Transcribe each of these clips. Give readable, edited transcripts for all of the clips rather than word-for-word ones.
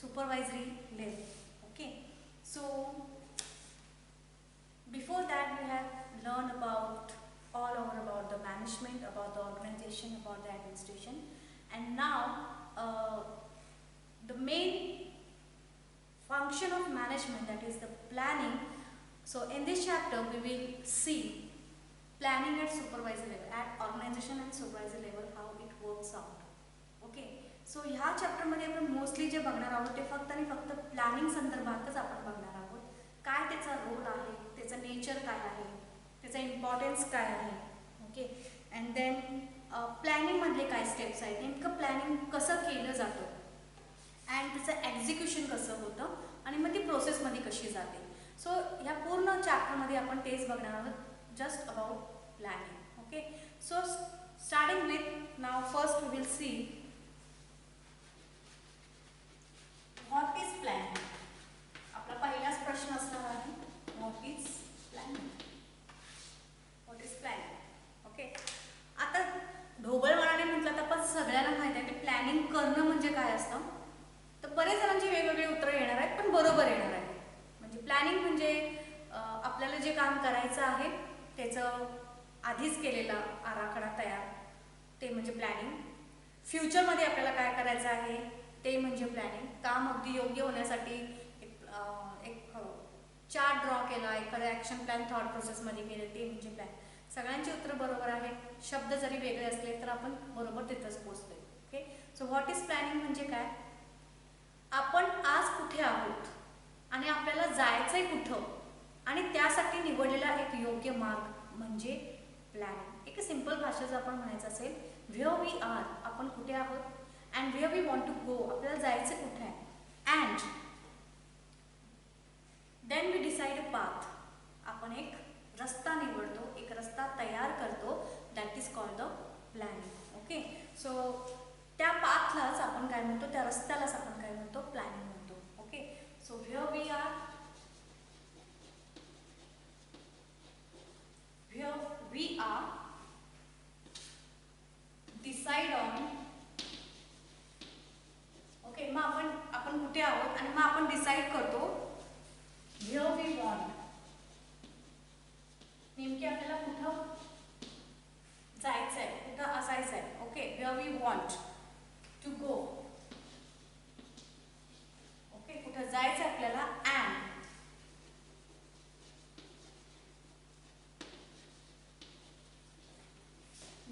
supervisory level. Okay, so before that we have learned about all over about the management, about the organization, about the administration, and now the main function of management, that is the planning. So in this chapter we will see planning at supervisor level, at organization and supervisor level, how it works out. Okay, so ह्या चॅप्टरमध्ये आपण mostly जे बघणार आहोत ते फक्त आणि फक्त planning संदर्भातच आपण बघणार आहोत. काय त्याचा रोल आहे, त्याचं नेचर काय आहे, त्याचा इम्पॉर्टन्स काय आहे. ओके, अँड देन प्लॅनिंगमधले काय स्टेप्स आहेत, नेमकं प्लॅनिंग कसं केलं जातं अँड त्याचं एक्झिक्युशन कसं होतं आणि मग ती प्रोसेसमध्ये कशी जाते. सो ह्या पूर्ण चॅप्टरमध्ये आपण तेच बघणार आहोत, just about planning. Okay, so starting with now first we will see what is planning. आपला पहिलाच प्रश्न असणार आहे, what is planning. What is planning. Okay, आता ढोबळमानाने म्हटलं तर आपण सगळ्यांना माहिती आहे की प्लॅनिंग करणं म्हणजे काय असतं. तर बरेच जणांची वेगवेगळी उत्तरं येणार आहेत, पण बरोबर येणार आहे. म्हणजे प्लॅनिंग म्हणजे आपल्याला जे काम करायचं आहे त्याचं आधीच केलेला आराखडा तयार, ते म्हणजे प्लॅनिंग. फ्युचरमध्ये आपल्याला काय करायचं आहे ते म्हणजे प्लॅनिंग. काम अगदी योग्य होण्यासाठी एक चार्ट ड्रॉ केला, एखादा ॲक्शन प्लॅन थॉट प्रोसेसमध्ये केलं, ते म्हणजे प्लॅन. सगळ्यांची उत्तरं बरोबर आहे. शब्द जरी वेगळे असले तर आपण बरोबर तिथंच पोहोचतोय. Okay, so what is planning म्हणजे काय. आपण आज कुठे आहोत आणि आपल्याला जायचंय कुठं आणि त्यासाठी निवडलेला एक योग्य मार्ग म्हणजे प्लॅनिंग. एक सिंपल भाषेत आपण म्हणायचं असेल, व्हेअर वी आर, आपण कुठे आहोत, and where we want to go, आपल्याला जायचं कुठे आहे, and then we decide a path, आपण एक रस्ता निवडतो, एक रस्ता तयार करतो, that is called the planning. Okay, so त्या पाथलाच आपण काय म्हणतो, त्या रस्त्यालाच आपण काय म्हणतो, प्लॅनिंग म्हणतो. Okay, so where we are, where we are, decide on. Okay, मग आपण कुठे आहोत आणि मग आपण डिसाइड करतो व्हेअर वी वॉन्ट, नेमकी आपल्याला कुठं जायचं आहे, कुठं असायचं आहे. Okay, where we want to go. Okay, कुठं जायचं आहे आपल्याला, and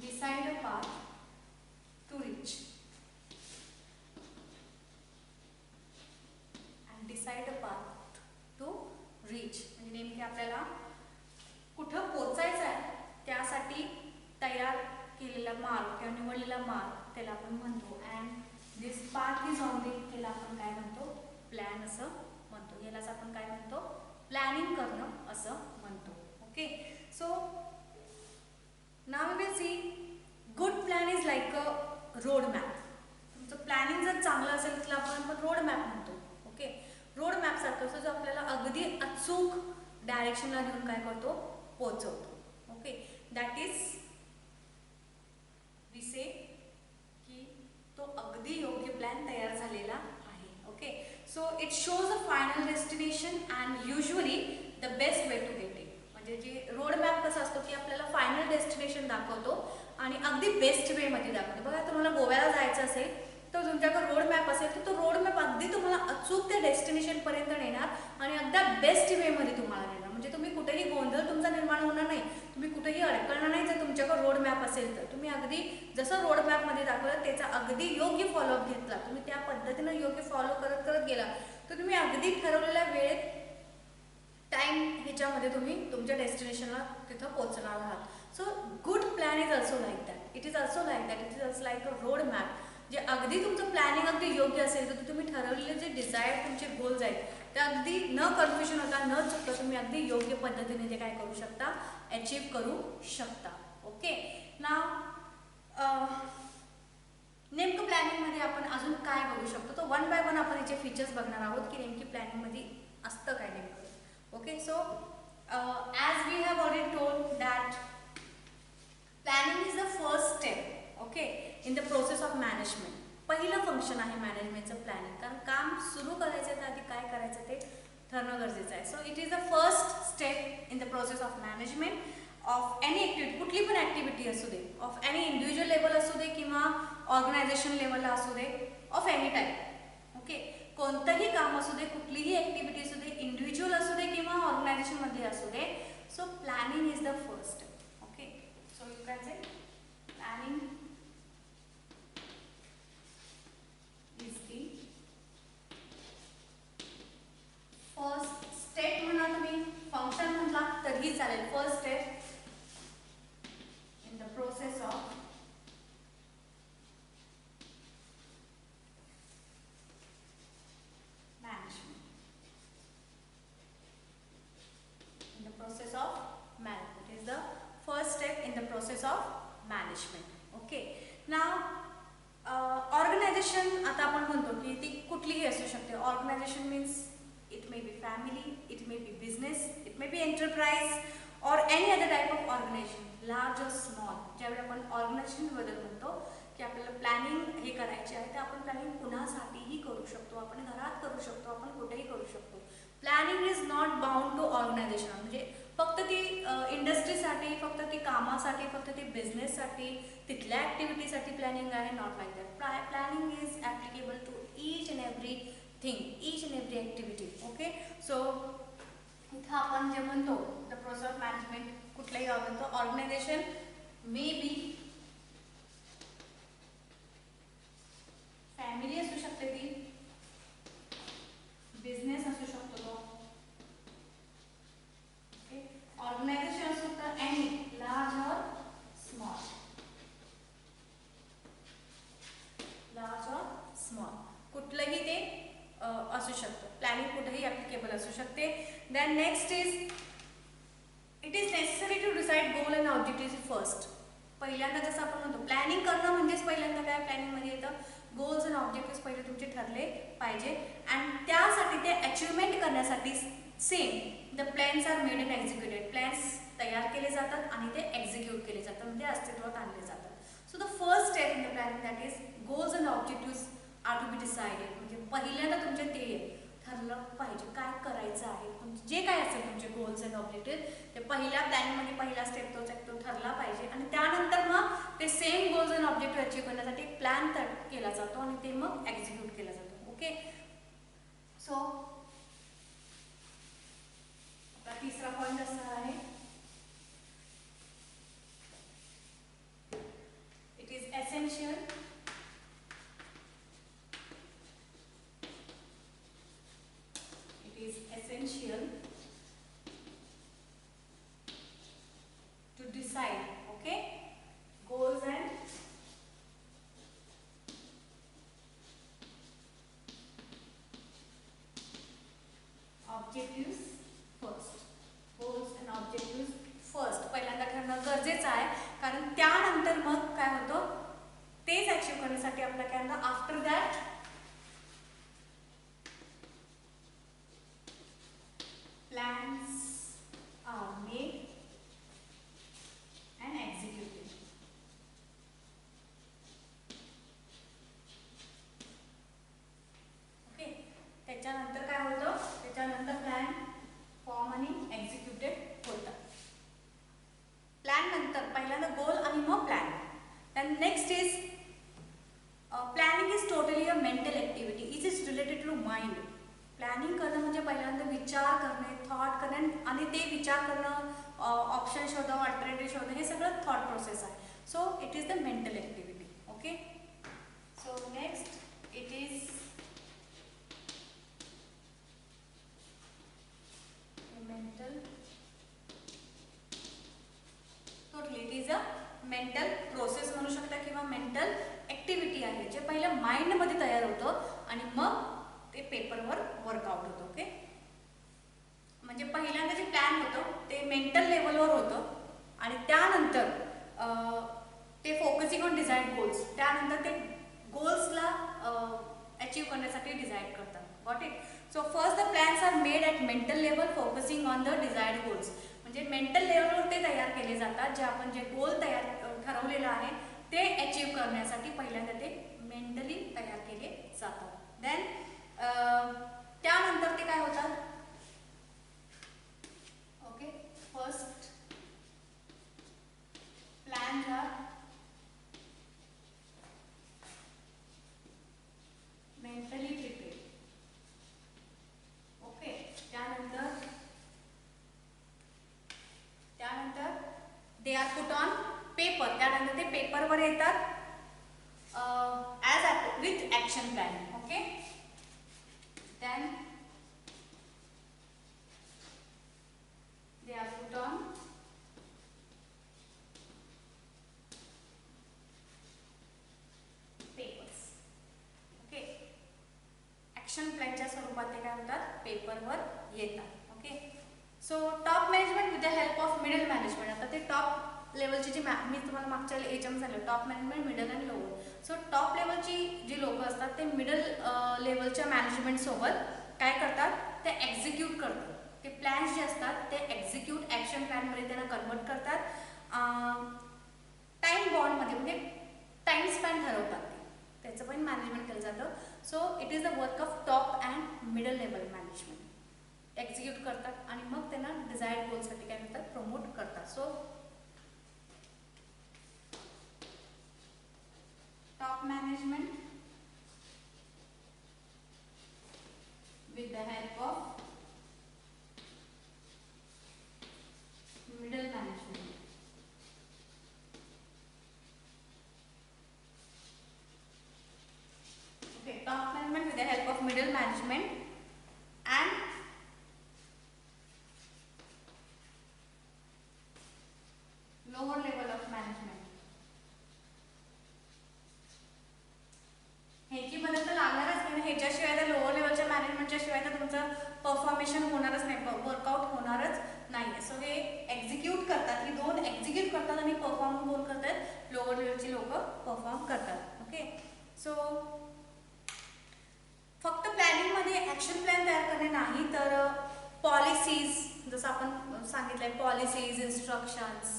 decide a path to reach. Decide a path to reach म्हणजे नेमके आपल्याला कुठं पोचायचं आहे त्यासाठी तयार केलेला मार्ग किंवा निवडलेला मार्ग त्याला आपण म्हणतो. And this path is on the, त्याला आपण काय म्हणतो, प्लॅन असं म्हणतो. यालाच आपण काय म्हणतो, प्लॅनिंग करणं असं म्हणतो. Okay, so now we will see good plan is like a road map. तुमचं प्लॅनिंग जर चांगलं असेल तर आपण रोड मॅप म्हणतो. ओके, रोड मॅप सारखं असं जो आपल्याला अगदी अचूक डायरेक्शनला घेऊन काय करतो, पोहोचवतो. Okay, that is we say की तो अगदी योग्य प्लॅन तयार झालेला आहे. Okay, so it shows a final destination and usually the best way to get it. म्हणजे जे रोड मॅप कसं असतो की आपल्याला फायनल डेस्टिनेशन दाखवतो आणि अगदी बेस्ट वेमध्ये दाखवतो. बघा, तुम्हाला गोव्याला जायचं असेल तर तुमच्याकडे रोड मॅप असेल तर तो रोड मॅप अगदी तुम्हाला अचूक त्या डेस्टिनेशनपर्यंत नेणार आणि अगदी बेस्ट वेमध्ये तुम्हाला नेणार. म्हणजे तुम्ही कुठेही गोंधळ तुमचा निर्माण होणार नाही, तुम्ही कुठेही अडकणार नाही. जर तुमच्याकडे रोड मॅप असेल तर तुम्ही अगदी जसं रोड मॅपमध्ये दाखवलं त्याचा अगदी योग्य फॉलोअप घेतला, तुम्ही त्या पद्धतीनं योग्य फॉलो करत करत गेला तर तुम्ही अगदी ठरवलेल्या वेळेत टाइम ह्याच्यामध्ये तुम्ही तुमच्या डेस्टिनेशनला तिथं पोहोचणार आहात. So good plan is also like that. It is also like that. It is also like a road map. जे अगदी तुमचं प्लॅनिंग अगदी योग्य असेल तर तुम्ही ठरवलेले जे डिझायर तुमचे गोल्स आहेत ते अगदी न कन्फ्युजन होता, न चुकता तुम्ही अगदी योग्य पद्धतीने ते काय करू शकता, अचीव करू शकता. ओके, नाव नेमकं प्लॅनिंगमध्ये आपण अजून काय बघू शकतो, तो वन बाय वन आपण याचे फीचर्स बघणार आहोत की नेमकी प्लॅनिंगमध्ये असतं काय नेमकं. Okay, so as we have already told that planning is the first step. Okay, in the process of management. पहिलं फंक्शन आहे मॅनेजमेंटचं प्लॅनिंग. कारण काम सुरू करायचं तर आधी काय करायचं ते ठरणं गरजेचं आहे. So it is the first step in the process of management of any activity, कुठली पण ॲक्टिव्हिटी असू दे, ऑफ एनी इंडिव्हिज्युअल लेवल असू दे किंवा ऑर्गनायझेशन लेवलला असू दे, ऑफ एनी टाईप. ओके, कोणतंही काम असू दे, कुठलीही ॲक्टिव्हिटी असू दे, इंडिव्हिज्युअल असू दे किंवा ऑर्गनायझेशनमध्ये असू दे, so planning is the first. Okay, so you can say planning is the first step. म्हणा तुम्ही फंक्शन म्हटला तरीही चालेल. First step in the process of management. In the process of management, it is the first step in the process of management. Okay, now organization आता आपण म्हणतो की ती कुठलीही असू शकते. Organization means it may be family, it may be business, it may be enterprise or any other type of organization, large or small. ज्यावेळी आपण ऑर्गनायझेशनबद्दल म्हणतो की आपल्याला प्लॅनिंग हे करायचे आहे, तर आपण प्लॅनिंग कुणासाठीही करू शकतो, आपण घरात करू शकतो, आपण कुठेही करू शकतो. Planning is not bound to organisation. म्हणजे फक्त ती इंडस्ट्रीसाठी, फक्त ती कामासाठी, फक्त ती बिझनेससाठी, तिथल्या ॲक्टिव्हिटीसाठी प्लॅनिंग आहे. Not like that. Planning is applicable to each and every thing, each and every activity. Okay, so इथं आपण जे म्हणतो द प्रोसेस ऑफ मॅनेजमेंट कुठल्याही म्हणतो ऑर्गनायझेशन मे बी फॅमिली असू शकते, ती बिझनेस असू शकतो तो. ओके, ऑर्गनायझेशन असू शकतं any large or small, large or small कुठलंही ते असू शकतं. प्लॅनिंग कुठेही ॲप्लिकेबल असू शकते. Then next is it is necessary to decide goal and objective first. पहिल्यांदा जसं आपण म्हणतो प्लॅनिंग करणं म्हणजेच पहिल्यांदा काय प्लॅनिंगमध्ये येतं, गोल्स अँड ऑब्जेक्टिव्ह पहिले तुमचे ठरले पाहिजे आणि त्यासाठी ते अचिव्हमेंट करण्यासाठी same the plans are made and executed. Plans तयार केले जातात आणि ते एक्झिक्यूट केले जातात, म्हणजे अस्तित्वात आणले जातात. So the first step in the planning that is goals and objective are to be decided. म्हणजे पहिल्यांदा तुमचे ते ठरलं पाहिजे काय करायचं आहे. जे काय असेल तुमचे गोल्स अँड ऑब्जेक्टिव्ह ते पहिल्या प्लॅनिंगमध्ये पहिला स्टेप तो ठरला पाहिजे आणि त्यानंतर मग ते same goals and objective achieve करण्यासाठी प्लॅन केला जातो आणि ते मग एक्झिक्यूट केला जातो. ओके, सो आपला तिसरा पॉईंट असणार आहे it is essential essential to decide, okay, goals and objectives first. Goals and objectives first पहिल्यांदा ठरवणं गरजेचं आहे, कारण त्यानंतर मग काय होतं तेच अचीव करण्यासाठी आपल्याला काय म्हणतात after that plans are made and executed. Okay, त्याच्यानंतर काय होतं, त्याच्यानंतर प्लॅन फॉर्म आणि एक्झिक्युटेड होतात. प्लॅन नंतर पहिल्यांदा गोल आणि मग plan. Then next is planning is totally a mental activity. It is related to mind. Planning करणं म्हणजे पहिल्यांदा विचार करणे, थॉट करणे आणि ते विचार करणं, ऑप्शन शोधणं, अल्टरनेटिव्ह शोधणं, हे सगळं थॉट प्रोसेस आहे. So it is the mental activity. Okay, so next it is mental, totally it is a mental process म्हणू शकता किंवा मेंटल ॲक्टिव्हिटी आहे जे पहिलं माइंडमध्ये तयार होतं आणि मग ते पेपरवर वर्कआउट होतं. ओके, म्हणजे पहिल्यांदा जे प्लॅन होतं ते मेंटल लेवलवर होतं आणि त्यानंतर ते फोकसिंग ऑन डिझायर्ड गोल्स, त्यानंतर ते गोल्सला अचीव करण्यासाठी डिसाईड करतात. Got it. So first the plans are made at mental level focusing on the desired goals. म्हणजे मेंटल लेवलवर ते तयार केले जातात, जे आपण जे गोल तयार ठरवलेलं आहे ते अचीव करण्यासाठी पहिल्यांदा ते मेंटली तयार केले जातात. देन पेपर, त्यानंतर ते पेपरवर येतात as with action plan. Okay, then they are put on papers. Okay, action प्लॅनच्या स्वरूपात ते काय होतात, पेपरवर येतात. Okay, so top management with the help of middle management. आता ते टॉप लेवलची जी मी तुम्हाला मागच्या याच्यामध्ये सांगितलं, टॉप मॅनेजमेंट, मिडल आणि लोअर. सो टॉप लेवलची जी लोक असतात ते मिडल लेवलच्या मॅनेजमेंटसोबत काय करतात, ते एक्झिक्यूट करतात. ते प्लॅन्स जे असतात ते एक्झिक्यूट ॲक्शन प्लॅनमध्ये त्यांना कन्वर्ट करतात. टाईम बॉन्डमध्ये म्हणजे टाईम स्पॅन ठरवतात, त्याचं पण मॅनेजमेंट केलं जातं. So it is the work of top and middle level management. Execute करतात आणि मग त्यांना डिझायर्ड गोलसाठी काय करतात, प्रमोट करतात. So top management with the help of middle management. Okay, top management with the help of middle management and lower level of management. ह्याची मदत तर लागणारच, कारण ह्याच्याशिवाय तर लोअर लेवलच्या मॅनेजमेंटच्या शिवाय तर तुमचं परफॉर्मेशन होणारच नाही, वर्कआउट होणारच नाही. सो हे एक्झिक्यूट करतात, ही दोन एक्झिक्यूट करतात आणि परफॉर्म कोण करतात, लोअर लेवलची लोक परफॉर्म करतात. ओके, सो फक्त प्लॅनिंगमध्ये ॲक्शन प्लॅन तयार करणे नाही, तर पॉलिसीज, जसं आपण सांगितलंय, policies, instructions,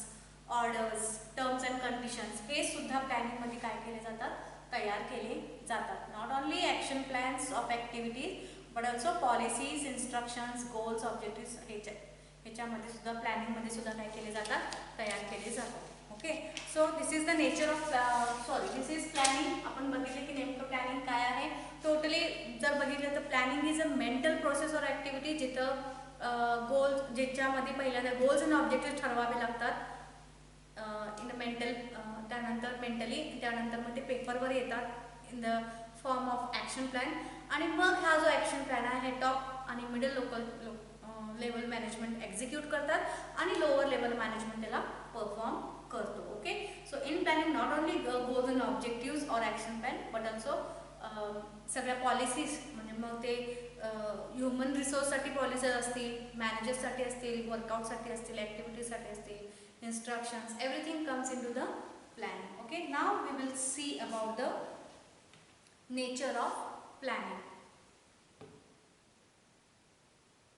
orders, terms and conditions, हे सुद्धा प्लॅनिंगमध्ये काय केले जातात, तयार केले जातात. Not only action plans of activities but also policies, instructions, goals, objectives ह्याच्यामध्ये सुद्धा प्लॅनिंगमध्ये सुद्धा काय केले जातात, तयार केले जातात. Okay, so this is the nature of this is planning. आपण बघितले की नेमकं प्लॅनिंग काय आहे. टोटली जर बघितलं तर planning is a mental process or activity, जिथं गोल्स, ज्याच्यामध्ये पहिल्यांदा गोल्स आणि ऑब्जेक्टिव्ह ठरवावे लागतात इन द मेंटल, त्यानंतर मेंटली, त्यानंतर मग ते पेपरवर येतात in the form of action plan. आणि मग हा जो ॲक्शन प्लॅन आहे हे टॉप आणि मिडल लेवल मॅनेजमेंट एक्झिक्यूट करतात आणि लोअर लेवल मॅनेजमेंट त्याला परफॉर्म करतो. Okay, so in planning not only goals and objectives or action plan but also सगळ्या पॉलिसीज, म्हणजे मग ते ह्युमन रिसोर्ससाठी पॉलिसीज असतील, मॅनेजर्ससाठी असतील, वर्कआउटसाठी असतील, ॲक्टिव्हिटीजसाठी असतील, instructions, everything comes into the planning. Okay, now we will see about the nature of planning.